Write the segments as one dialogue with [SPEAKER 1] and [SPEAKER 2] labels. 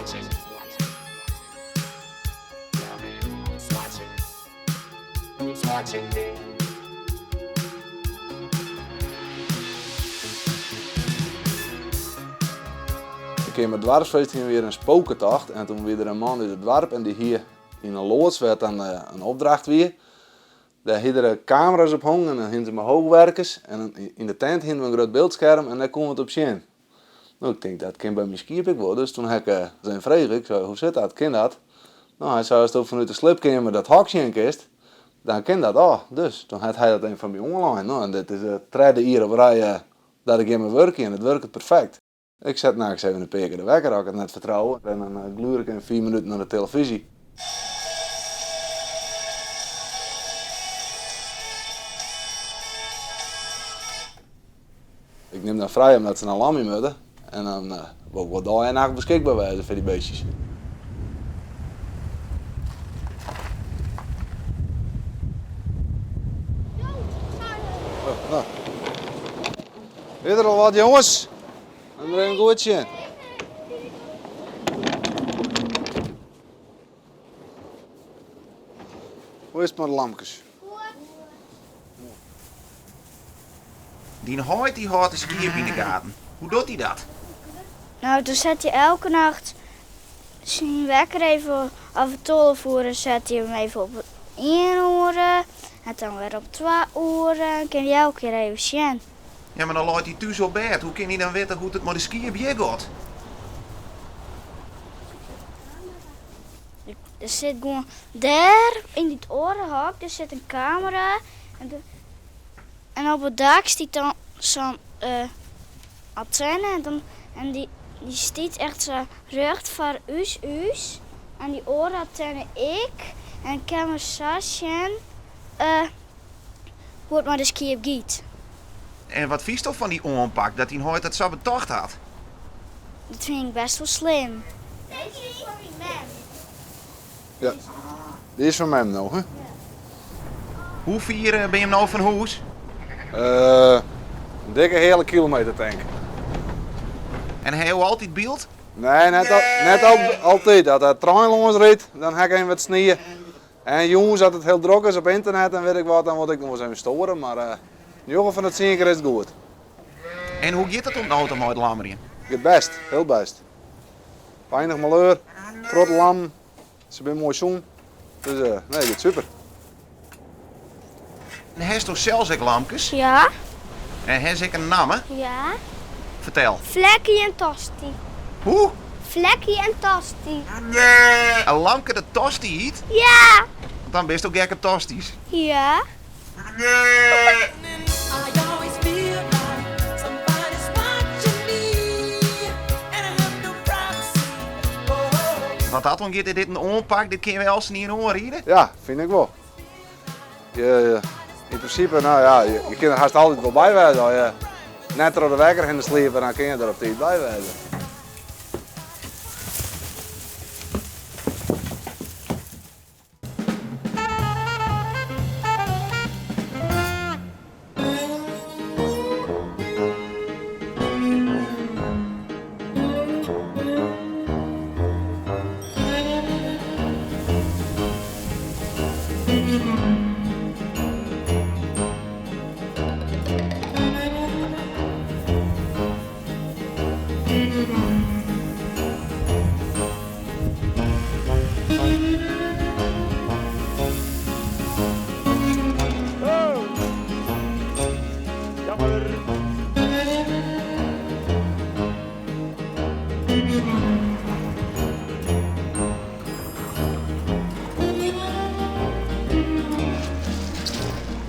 [SPEAKER 1] Ik ging met dwarfsfeest weer een spokentocht en toen weer een man uit het dorp en die hier in een loods werd dan een opdracht weer. Daar hadden er camera's op hangen en dan hadden we hoogwerkers en in de tent hadden we een groot beeldscherm en daar kon het op zien. Nou, ik denk dat kan bij mijn skipik worden, dus toen heb ik zijn vraag, ik zei hoe zit dat, kan dat? Nou, hij zei als het vanuit de slipkamer dat hokje in kist, dan kan dat al. Dus toen had hij dat een van mij online. Nou, en dit is de tweede keer op rij dat ik in mijn werk en het werkt perfect. Ik zet nou eens even een paar keer de wekker, als ik het net vertrouwen. En dan gluur ik in 4 minuten naar de televisie. Ik neem dan vrij omdat ze een lam in moeten. En dan wordt daar en nacht beschikbaar wijzen voor die beestjes. Nou. Weet er al wat, jongens? En er een goedje. Hoe is het met de lampjes?
[SPEAKER 2] Die houdt de skierp in de gaten. Hoe doet hij dat?
[SPEAKER 3] Nou, dan zet hij elke nacht zijn wekker even af en 12 uur, zet hij hem even op 1 uur en dan weer op 2 uur en kan hij elke keer even zien.
[SPEAKER 2] Ja, maar dan laat hij thuis op bed. Hoe kan hij dan weten hoe het met de skierp hier gaat?
[SPEAKER 3] Er zit gewoon daar in dit orenhok, er zit een camera en op het dak staat dan zo'n antenne en die staat echt zo recht voor us en die oorantenne ik en ik kan me zo zien hoe het met de skierp gaat.
[SPEAKER 2] En wat vies toch van die aanpak dat hij nooit dat zo betocht had?
[SPEAKER 3] Dat vind ik best wel slim.
[SPEAKER 1] Ja, die is van mij nog, hè?
[SPEAKER 2] Hoe ver ben je hem nou van huis?
[SPEAKER 1] Een dikke hele kilometer, denk ik.
[SPEAKER 2] En hij heeft altijd beeld?
[SPEAKER 1] Nee, net altijd. Dat de trein langs reed, dan heb ik even wat sneeuw. En jongens, als het heel druk is op internet en weet ik wat, dan word ik nog eens even storen. Maar in ieder geval van het zinker is het goed.
[SPEAKER 2] En hoe gaat het om de auto met Lammerien?
[SPEAKER 1] Het best, heel best. Weinig malheur, grote lam, ze zijn mooi zoen. Dus nee, het gaat super.
[SPEAKER 2] En hij is toch zelfs ook lampjes?
[SPEAKER 3] Ja,
[SPEAKER 2] En hij is ook een naam, hè?
[SPEAKER 3] ja.
[SPEAKER 2] Vertel.
[SPEAKER 3] Vlekkie en tosti.
[SPEAKER 2] Hoe?
[SPEAKER 3] Vlekkie en tosti.
[SPEAKER 2] Nee. Een lampje de tosti eet?
[SPEAKER 3] Ja,
[SPEAKER 2] Dan ben je toch gekke tosties?
[SPEAKER 3] ja.
[SPEAKER 2] Want dat dan gaat dit een aanpak, dit kun je wel eens niet in oor rijden?
[SPEAKER 1] Ja, vind ik wel. In principe, nou ja, je kunt er haast altijd wel bij wijzen. Als je net door de wekker in de sliepen, dan kun je er op tijd bij wijzen.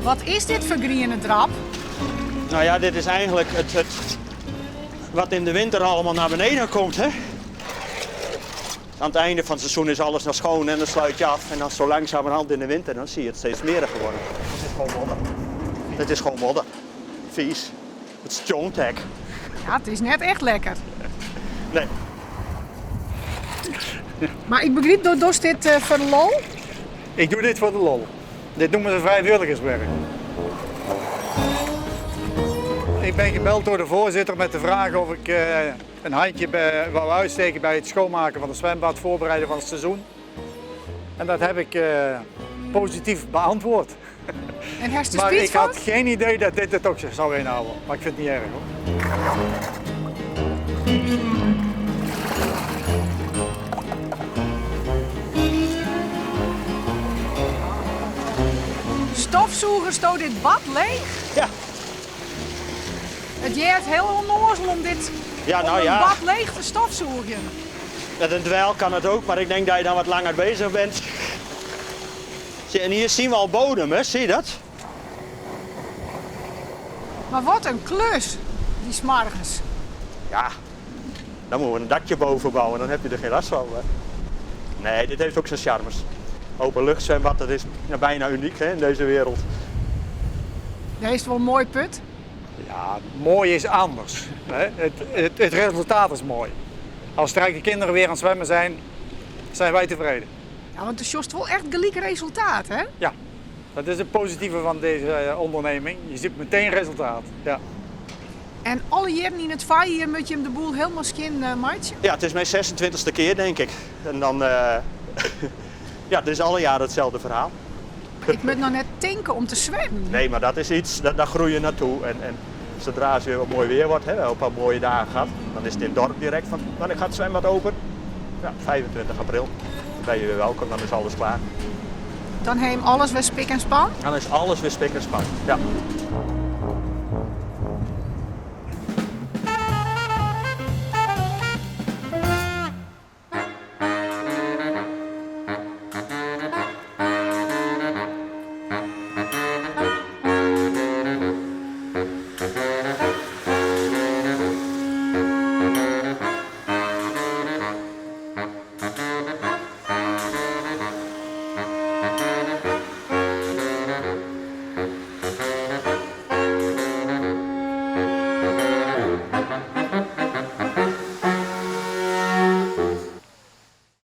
[SPEAKER 4] Wat is dit voor groene drap?
[SPEAKER 5] Nou ja, dit is eigenlijk het wat in de winter allemaal naar beneden komt. Hè? Aan het einde van het seizoen is alles nog schoon en dan sluit je af. En dan zo langzamerhand in de winter, dan zie je het steeds meer geworden. Het is gewoon modder. Het is gewoon modder. Vies. Het is Jontech.
[SPEAKER 4] Ja, het is net echt lekker.
[SPEAKER 5] Nee.
[SPEAKER 4] Maar ik begreep, doe dit voor de lol?
[SPEAKER 5] Ik doe dit voor de lol. Dit noemen ze vrijwilligerswerk.
[SPEAKER 6] Ik ben gebeld door de voorzitter met de vraag of ik een handje wou uitsteken bij het schoonmaken van het zwembad, voorbereiden van het seizoen. En dat heb ik positief beantwoord.
[SPEAKER 4] En heeft de
[SPEAKER 6] Maar
[SPEAKER 4] spits
[SPEAKER 6] ik had
[SPEAKER 4] van?
[SPEAKER 6] geen idee dat dit het ook zou inhouden. Maar ik vind het niet erg hoor.
[SPEAKER 4] Stofzoeger stoot dit bad leeg?
[SPEAKER 5] Ja.
[SPEAKER 4] Het jeert heel onnozel om dit
[SPEAKER 5] Ja, nou
[SPEAKER 4] om
[SPEAKER 5] ja.
[SPEAKER 4] een bad leeg te stofzoegen.
[SPEAKER 5] Met een dweil kan het ook, maar ik denk dat je dan wat langer bezig bent. Zie, en hier zien we al bodem, hè? Zie je dat?
[SPEAKER 4] Maar wat een klus, die 's morgens.
[SPEAKER 5] Ja, dan moeten we een dakje boven bouwen, dan heb je er geen last van. Hè? Nee, dit heeft ook zijn charmes. Openluchtzwembad, dat is bijna uniek hè, in deze wereld.
[SPEAKER 4] Deze is wel een mooi put.
[SPEAKER 6] Ja, mooi is anders. Hè? Het resultaat is mooi. Als straks de kinderen weer aan het zwemmen zijn, zijn wij tevreden.
[SPEAKER 4] Ja, want het is wel echt gelijk resultaat, hè?
[SPEAKER 6] Ja, dat is het positieve van deze onderneming. Je ziet meteen resultaat. Ja.
[SPEAKER 4] En alle jaren in het vaai hier moet je hem de boel helemaal skin maatje.
[SPEAKER 5] Ja, het is mijn 26e keer, denk ik. En dan, ja, het is alle jaren hetzelfde verhaal.
[SPEAKER 4] Ik moet nog net denken om te zwemmen.
[SPEAKER 5] Nee, maar dat is iets, daar groei je naartoe. En zodra het weer wat mooi weer wordt, hè, op een mooie dagen gaat, dan is het in het dorp direct van, wanneer gaat het zwembad open? Ja, 25 april. Dan ben je weer welkom, dan is alles klaar.
[SPEAKER 4] Dan heem alles weer spik en span.
[SPEAKER 5] Dan is alles weer spik en span. Ja.